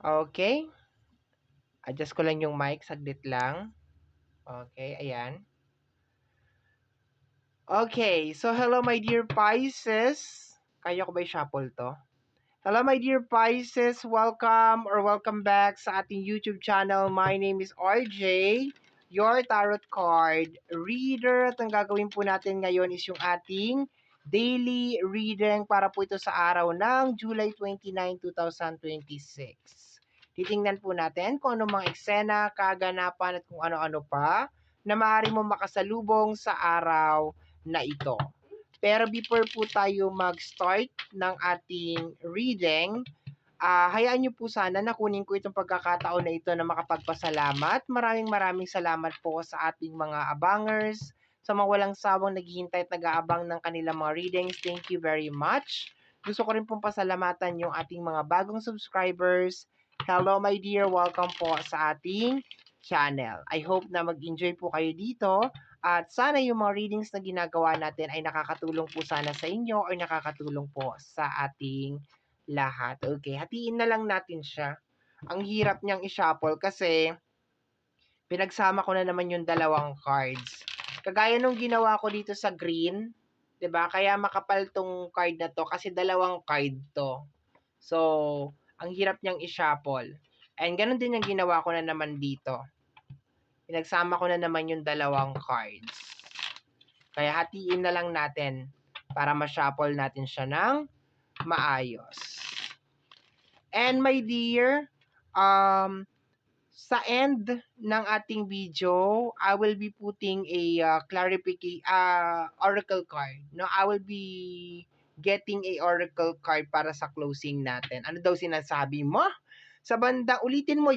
Okay. Adjust ko lang yung mic, saglit lang. Okay, ayan. Okay, so hello my dear Pisces. Kaya ko ba i-shuffle to? Hello my dear Pisces, welcome back sa ating YouTube channel. My name is RJ, your tarot card reader. At ang gagawin po natin ngayon is yung ating daily reading para po ito sa araw ng July 29, 2026. Titingnan po natin kung ano mga eksena, kaganapan at kung ano-ano pa na maaari mo makasalubong sa araw na ito. Pero before po tayo mag-start ng ating reading, hayaan niyo po sana na kunin ko itong pagkakataon na ito na makapagpasalamat. Maraming salamat po sa ating mga abangers, sa mga walang sawang naghihintay at nag-aabang ng kanilang mga readings. Thank you very much. Gusto ko rin pong pasalamatan yung ating mga bagong subscribers. Hello my dear, welcome po sa ating channel. I hope na mag-enjoy po kayo dito at sana yung mga readings na ginagawa natin ay nakakatulong po sana sa inyo or nakakatulong po sa ating lahat. Okay, hatiin na lang natin siya. Ang hirap niyang i-shuffle kasi pinagsama ko na naman yung dalawang cards. Kagaya nung ginawa ko dito sa green, 'di ba? Kaya makapal tong card na to kasi dalawang card to. So, ang hirap niyang i-shuffle. And ganun din yung ginawa ko na naman dito. Pinagsama ko na naman yung dalawang cards. Kaya hatiin na lang natin para ma-shuffle natin siya ng maayos. And my dear, sa end ng ating video, I will be putting a oracle card. No, I will be getting a oracle card para sa closing natin. Ano daw sinasabi mo? Sa bandang, ulitin mo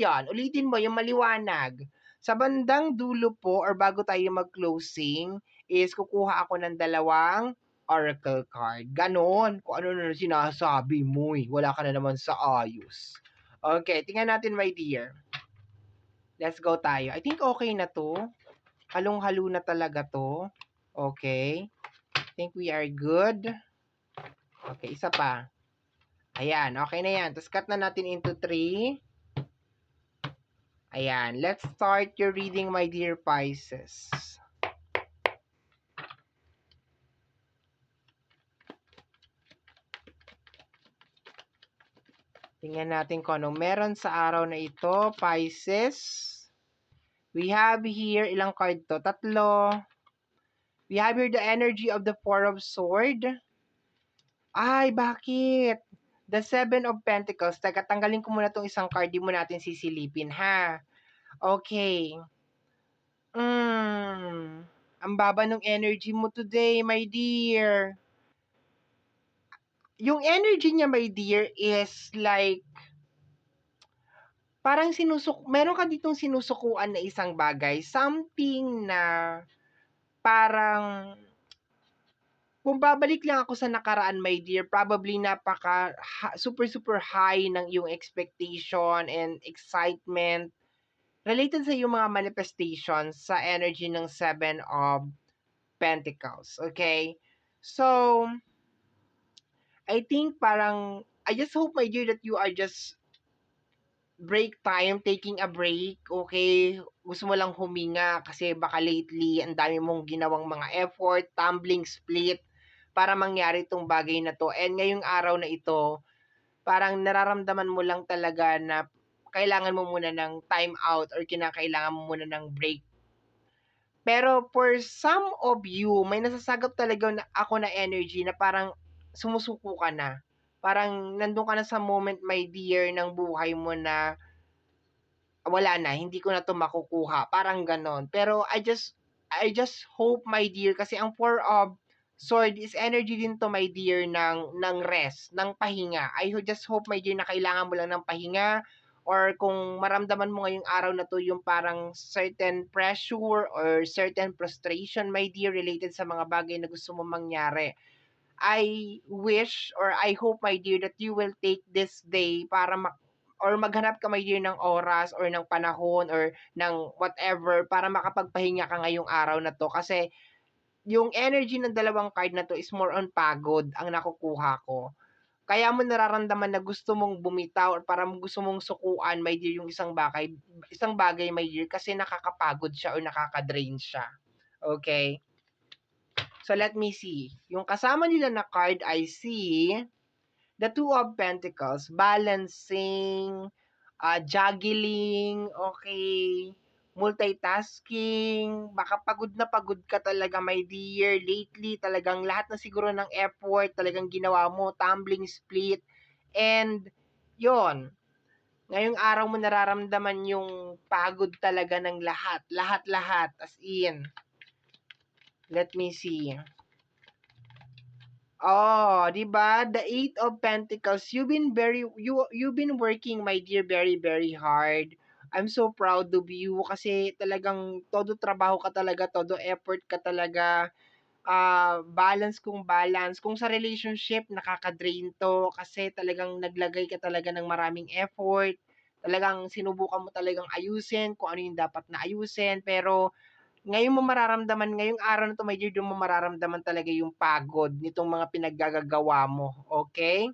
yung maliwanag. Sa bandang dulo po, or bago tayo mag-closing, is kukuha ako ng dalawang oracle card. Ganon. Kung ano na sinasabi mo eh. Wala ka na naman sa ayos. Okay, tingnan natin my dear. Let's go tayo. I think okay na to. Halong-halo na talaga to. Okay. I think we are good. Okay, isa pa. Ayan, okay na yan. Tapos cut na natin into 3. Ayan, let's start your reading, my dear Pisces. Tingnan natin kung anong meron sa araw na ito, Pisces. We have here, ilang card to? 3. We have here the energy of the Four of Swords. Ay, bakit? The Seven of Pentacles. Teka, tanggalin ko muna tong isang card. Di mo natin sisilipin, ha? Okay. Ang baba ng energy mo today, my dear. Yung energy niya, my dear, is like, parang meron ka ditong sinusukuan na isang bagay. Something na parang, kung babalik lang ako sa nakaraan, my dear, probably super high ng yung expectation and excitement related sa yung mga manifestations sa energy ng Seven of Pentacles. Okay? So, I think parang, I just hope, my dear, that you are just taking a break, okay? Gusto mo lang huminga kasi baka lately, ang dami mong ginawang mga effort, tumbling split, para mangyari itong bagay na to. And ngayong araw na ito, parang nararamdaman mo lang talaga na kailangan mo muna ng time out or kinakailangan mo muna ng break. Pero for some of you, may nasasagap talaga ako na energy na parang sumusuko ka na. Parang nandun ka na sa moment, my dear, ng buhay mo na wala na, hindi ko na to makukuha. Parang ganon. Pero I just hope, my dear, kasi ang Four of Sword is energy din to, my dear, ng rest, ng pahinga. I just hope, my dear, na kailangan mo lang ng pahinga, or kung maramdaman mo ngayong araw na to yung parang certain pressure or certain frustration, my dear, related sa mga bagay na gusto mo mangyari. I wish or I hope, my dear, that you will take this day para or maghanap ka, my dear, ng oras or ng panahon or ng whatever para makapagpahinga ka ngayong araw na to. Kasi yung energy ng dalawang card na to is more on pagod ang nakukuha ko. kaya mo nararamdaman na gusto mong bumitaw or parang gusto mong sukuan, my dear, yung isang bagay, my dear, kasi nakakapagod siya or nakaka-drain siya. Okay? So let me see. Yung kasama nila na card, I see the Two of Pentacles, balancing, juggling, okay, multitasking, baka pagod ka talaga, my dear. Lately, talagang lahat na siguro ng effort, talagang ginawa mo, tumbling split, and yon. Ngayong araw mo nararamdaman yung pagod talaga ng lahat. Lahat-lahat, as in. Let me see. Oh, 'di ba? The Eight of Pentacles. You've been working, my dear, very very hard. I'm so proud of you kasi talagang todo trabaho ka talaga, todo effort ka talaga. Balance kung balance. Kung sa relationship nakaka-drain 'to kasi talagang naglagay ka talaga ng maraming effort. Talagang sinubukan mo talagang ayusin kung ano yung dapat na ayusin, pero ngayong araw na 'to, my dear, dun mo mararamdaman talaga yung pagod nitong mga pinaggagagawa mo, okay?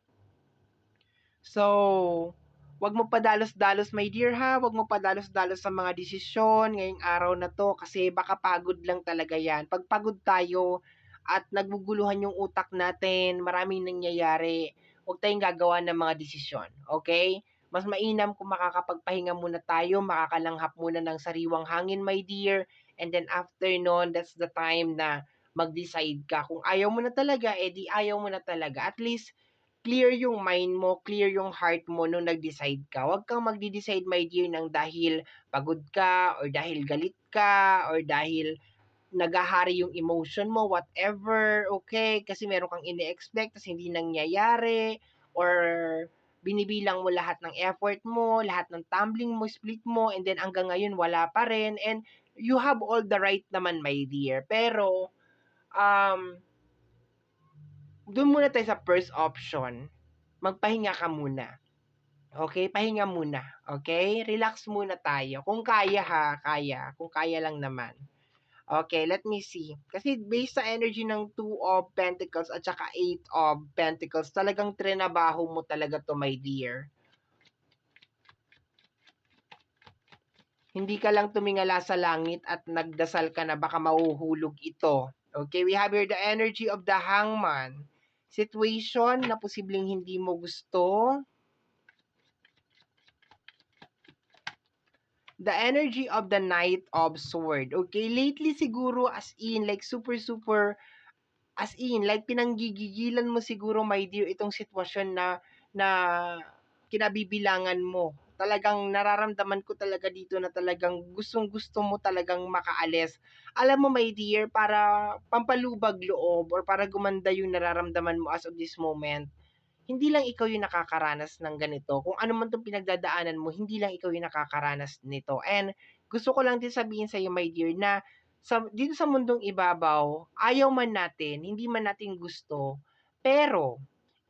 So, 'wag mo padalos-dalos, my dear, ha, 'wag mo padalos-dalos sa mga desisyon ngayong araw na 'to kasi baka pagod lang talaga 'yan. 'Pag pagod tayo at naguguluhan yung utak natin, maraming nangyayari, 'wag tayong gagawa ng mga desisyon, okay? Mas mainam kung makakapagpahinga muna tayo, makakalanghap muna ng sariwang hangin, my dear, and then after no'n, that's the time na mag-decide ka. Kung ayaw mo na talaga, eh, di ayaw mo na talaga. At least clear yung mind mo, clear yung heart mo nung nag-decide ka. Huwag kang magde-decide, my dear, ng dahil pagod ka or dahil galit ka or dahil nagahari yung emotion mo, whatever, okay? Kasi meron kang ini-expect tas hindi nangyayari or binibilang mo lahat ng effort mo, lahat ng tumbling mo, split mo, and then hanggang ngayon wala pa rin. And you have all the right naman, my dear. Pero, um, doon muna tayo sa first option. Magpahinga ka muna. Okay, pahinga muna. Okay, relax muna tayo. Kung kaya, ha, kaya. Kung kaya lang naman. Okay, let me see. Kasi based sa energy ng Two of Pentacles at saka Eight of Pentacles, talagang trinabaho mo talaga to, my dear. Hindi ka lang tumingala sa langit at nagdasal ka na baka mahuhulog ito. Okay, we have here the energy of the Hangman. Situation na posibleng hindi mo gusto. The energy of the Knight of Sword. Okay, lately siguro as in like super super as in like pinanggigigilan mo siguro, my dear, itong sitwasyon na kinabibilangan mo. Talagang nararamdaman ko talaga dito na talagang gustong-gusto mo talagang makaalis. Alam mo, my dear, para pampalubag loob or para gumanda yung nararamdaman mo as of this moment, hindi lang ikaw yung nakakaranas ng ganito. Kung ano man 'tong pinagdadaanan mo, hindi lang ikaw yung nakakaranas nito. And gusto ko lang din sabihin sa iyo, my dear, na dito sa mundong ibabaw, ayaw man natin, hindi man natin gusto, pero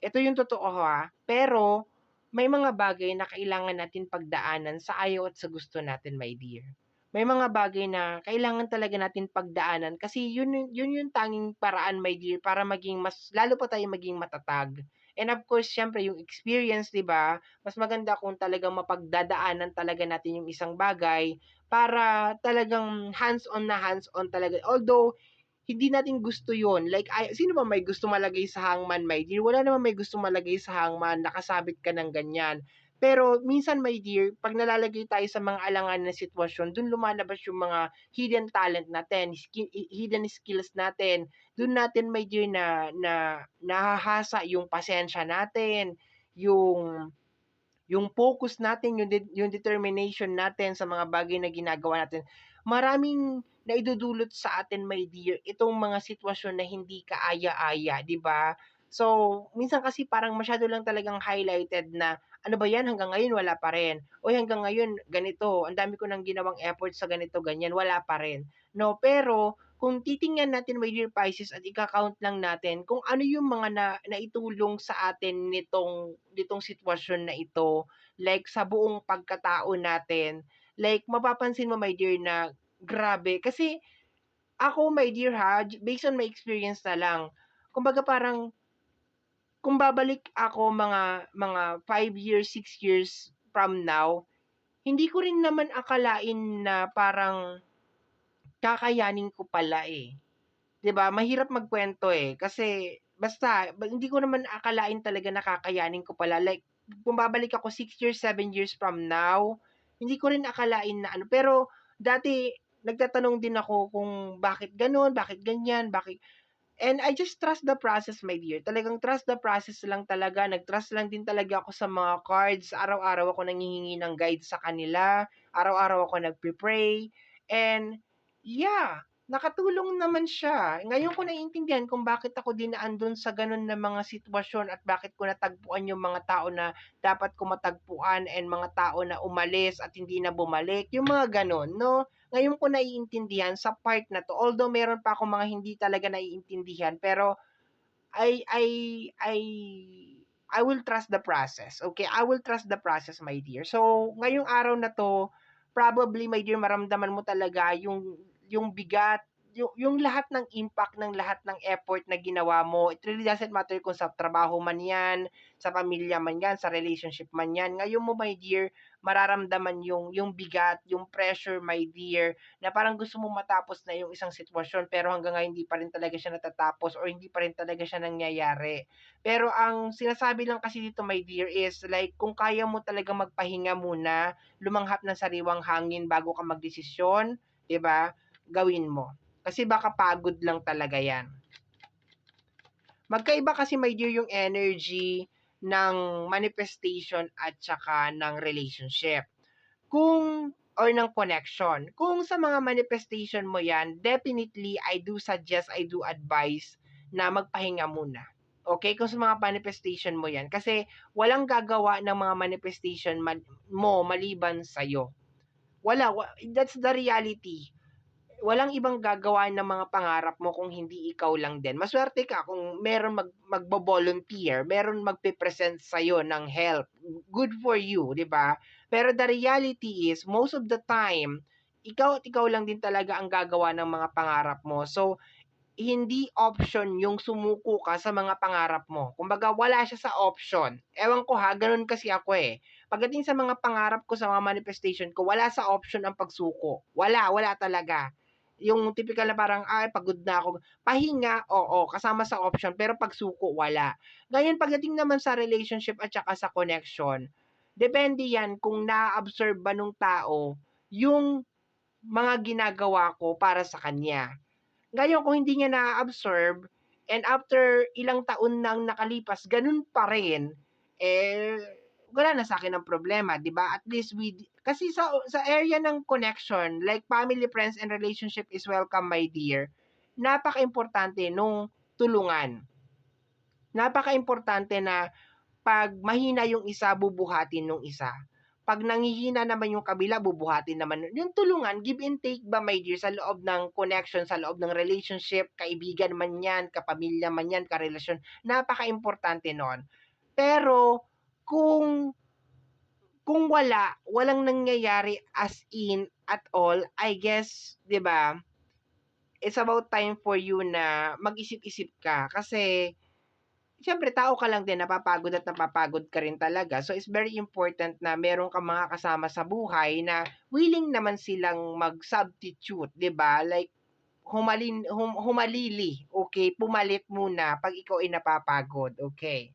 ito yung totoo, ha, pero may mga bagay na kailangan natin pagdaanan sa ayaw at sa gusto natin, my dear. May mga bagay na kailangan talaga natin pagdaanan kasi yun yung tanging paraan, my dear, para maging mas lalo pa tayong maging matatag. And of course, siyempre yung experience, 'di ba? Mas maganda kung talagang mapagdadaanan talaga natin yung isang bagay para talagang hands-on talaga. Although hindi natin gusto yon. Like, sino ba may gusto malagay sa hangman, my dear? Wala naman may gusto malagay sa hangman, nakasabit ka ng ganyan. Pero minsan, my dear, pag nalalagay tayo sa mga alangan na sitwasyon, dun lumalabas yung mga hidden talent natin, hidden skills natin. Dun natin, my dear, na nahahasa yung pasensya natin, yung focus natin, yung determination natin sa mga bagay na ginagawa natin. Maraming naidudulot sa atin, my dear, itong mga sitwasyon na hindi kaaya-aya, 'di ba? So, minsan kasi parang masyado lang talagang highlighted na, ano ba 'yan, hanggang ngayon wala pa rin. Uy, hanggang ngayon ganito, ang dami ko nang ginawang effort sa ganito, ganyan, wala pa rin. No, pero kung titingnan natin, my dear Pisces, at ika-count lang natin kung ano yung mga naitulong sa atin nitong sitwasyon na ito, like sa buong pagkatao natin, like mapapansin mo, my dear, na grabe. Kasi ako, my dear, ha, based on my experience na lang, kumbaga parang kung babalik ako mga 5 years, 6 years from now, hindi ko rin naman akalain na parang kakayanin ko pala, eh. 'Di ba, mahirap magkuwento, eh, kasi basta hindi ko naman akalain talaga na kakayanin ko pala, like kung babalik ako 6 years, 7 years from now, hindi ko rin akalain na ano, pero dati nagtatanong din ako kung bakit gano'n, bakit ganyan, bakit. And I just trust the process, my dear. Talagang trust the process lang talaga. Nag-trust lang din talaga ako sa mga cards. Araw-araw ako nanghihingi ng guide sa kanila. Araw-araw ako nagpe-pray. And yeah, nakatulong naman siya. Ngayon ko naiintindihan kung bakit ako dinaan dun sa ganun na mga sitwasyon at bakit ko natagpuan yung mga tao na dapat ko matagpuan and mga tao na umalis at hindi na bumalik. Yung mga ganun, no? Ngayon ko naiintindihan sa part na 'to, although meron pa akong mga hindi talaga naiintindihan, pero I I I I will trust the process, okay? I will trust the process, my dear. So, ngayong araw na 'to, probably, my dear, maramdaman mo talaga yung bigat, yung lahat ng impact ng lahat ng effort na ginawa mo. It really doesn't matter kung sa trabaho man 'yan, sa pamilya man 'yan, sa relationship man 'yan. Ngayon mo, my dear, mararamdaman yung bigat, yung pressure, my dear, na parang gusto mong matapos na yung isang sitwasyon pero hanggang ngayon hindi pa rin talaga siya natatapos or hindi pa rin talaga siya nangyayari. Pero ang sinasabi lang kasi dito, my dear, is like kung kaya mo talaga magpahinga muna, lumanghap ng sariwang hangin bago ka magdesisyon, 'di ba? Gawin mo. Kasi baka pagod lang talaga 'yan. Magkaiba kasi, my dear, yung energy ng manifestation at saka ng relationship. Kung or ng connection. Kung sa mga manifestation mo 'yan, definitely I do suggest, I do advise na magpahinga muna. Okay, kung sa mga manifestation mo 'yan, kasi walang gagawa ng mga manifestation mo maliban sa'yo. That's the reality. Walang ibang gagawa ng mga pangarap mo kung hindi ikaw lang din. Masuwerte ka kung meron magvo-volunteer, meron magpe-present sa'yo ng help. Good for you, 'di ba? Pero the reality is, most of the time, ikaw at ikaw lang din talaga ang gagawa ng mga pangarap mo. So, hindi option yung sumuko ka sa mga pangarap mo. Kumbaga wala siya sa option. Ewan ko ha, gano'n kasi ako, eh. Pagdating sa mga pangarap ko, sa mga manifestation ko, wala sa option ang pagsuko. Wala talaga. Yung tipikal na parang, "Ay, pagod na ako." Pahinga, oo, kasama sa option, pero pagsuko, wala. Ngayon pagdating naman sa relationship at saka sa connection, depende yan kung naa-absorb ba nung tao yung mga ginagawa ko para sa kanya. Ngayon kung hindi niya na-a-absorb and after ilang taon nang nakalipas ganun pa rin, eh, wala na sa'kin ang problema, 'di ba? At least kasi sa area ng connection, like family, friends, and relationship is welcome, my dear. Napakaimportante nung tulungan. Napakaimportante na 'pag mahina yung isa, bubuhatin nung isa. 'Pag nanghihina naman yung kabila, bubuhatin naman yung tulungan, give and take ba, my dear, sa loob ng connection, sa loob ng relationship, kaibigan man 'yan, kapamilya man 'yan, karelasyon, napakaimportante nun. Pero kung walang nangyayari as in at all, I guess, 'di ba, it's about time for you na mag-isip-isip ka kasi siyempre tao ka lang din, napapagod at napapagod ka rin talaga. So, it's very important na meron kang mga kasama sa buhay na willing naman silang mag-substitute, 'di ba? Like humalili, okay? Pumalit muna 'pag ikaw ay napapagod, okay?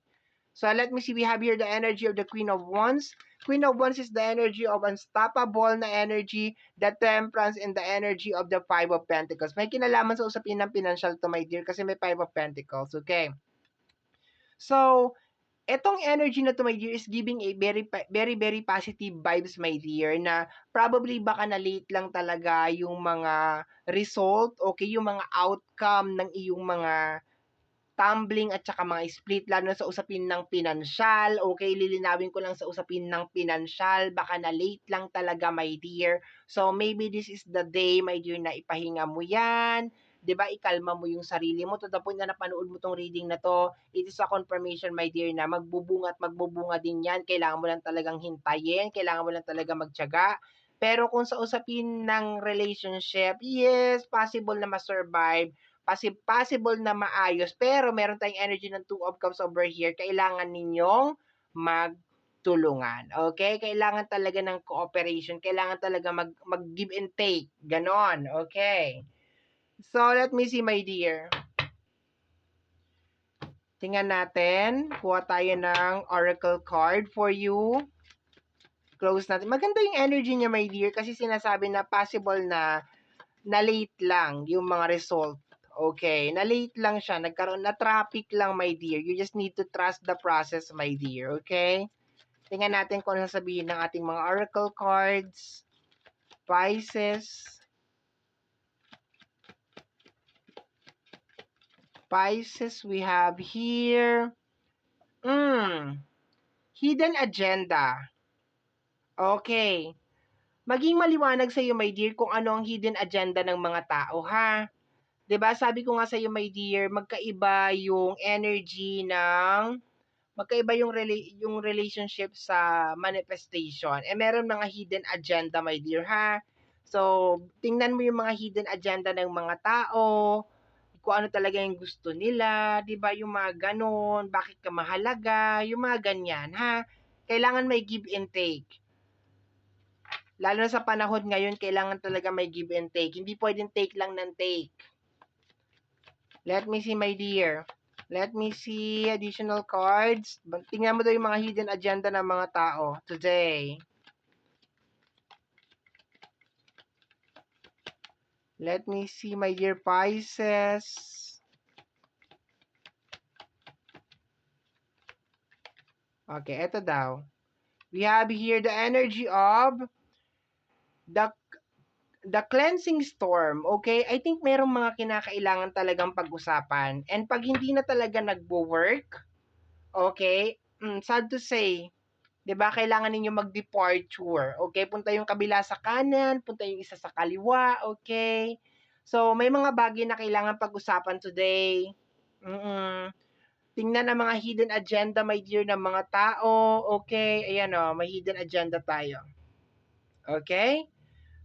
So, let me see, we have here the energy of the Queen of Wands. Queen of Wands is the energy of unstoppable na energy, the temperance, and the energy of the Five of Pentacles. May kinalaman sa usapin ng financial to, my dear, kasi may Five of Pentacles, okay? So, etong energy na 'to, my dear, is giving a very, very positive vibes, my dear, na probably baka na-late lang talaga yung mga result, okay, yung mga outcome ng iyong mga tumbling at saka mga split, lalo na sa usapin ng pinansyal, okay, lilinawin ko lang sa usapin ng pinansyal, baka na-late lang talaga, my dear. So, maybe this is the day, my dear, na ipahinga mo 'yan, 'di ba, ikalma mo yung sarili mo to the point na napanood mo 'tong reading na 'to, it is a confirmation, my dear, na magbubunga at magbubunga din 'yan. Kailangan mo lang talagang hintayin, kailangan mo lang talaga magtiyaga. Pero kung sa usapin ng relationship, yes, possible na ma-survive, possible na maayos, pero meron tayong energy ng Two of Cups over here, kailangan ninyong magtulungan. Okay? Kailangan talaga ng cooperation. Kailangan talaga mag-give and take. Ganon. Okay. So, let me see, my dear. Tingnan natin. Kuha tayo ng oracle card for you. Close natin. Maganda yung energy niya, my dear, kasi sinasabi na possible na late lang yung mga result. Okay, na late lang siya, nagkaroon na traffic lang, my dear. You just need to trust the process, my dear, okay? Tingnan natin kung ano sasabihin ng ating mga oracle cards. Pisces. Pisces, we have here. Hidden agenda. Okay. Maging maliwanag sa iyo, my dear, kung ano ang hidden agenda ng mga tao, ha? 'Di ba? Sabi ko nga sa iyo, my dear, magkaiba yung energy ng magkaiba yung relationship sa manifestation. Eh meron mga hidden agenda, my dear, ha? So, tingnan mo yung mga hidden agenda ng mga tao, kung ano talaga yung gusto nila, 'di ba? Yung mga ganon, bakit ka mahalaga, yung mga ganyan, ha? Kailangan may give and take. Lalo na sa panahon ngayon, kailangan talaga may give and take. Hindi pwedeng take lang ng take. Let me see, my dear. Let me see additional cards. Tingnan mo daw yung mga hidden agenda ng mga tao today. Let me see, my dear Pisces. Okay, eto daw. We have here the energy of the cleansing storm. Okay? I think merong mga kinakailangan talagang pag-usapan. And pag hindi na talaga nagbo-work, okay, sad to say, 'di ba, kailangan ninyo mag-departure. Okay? Punta yung kabila sa kanan, punta yung isa sa kaliwa, okay? So, may mga bagay na kailangan pag-usapan today. Tingnan ang mga hidden agenda, my dear, ng mga tao. Okay? Ayan o, may hidden agenda tayo. Okay?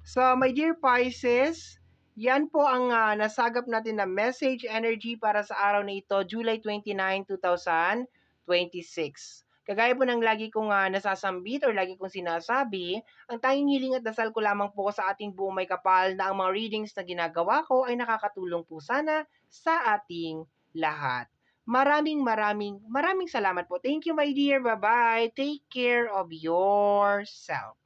So, my dear Pisces, yan po ang nasagap natin na message energy para sa araw na ito, July 29, 2026. Kagaya po ng lagi kong nasasambit or lagi kong sinasabi, ang tanging hiling at dasal ko lamang po sa ating buong may kapal na ang mga readings na ginagawa ko ay nakakatulong po sana sa ating lahat. Maraming maraming maraming salamat po. Thank you, my dear. Bye-bye. Take care of yourself.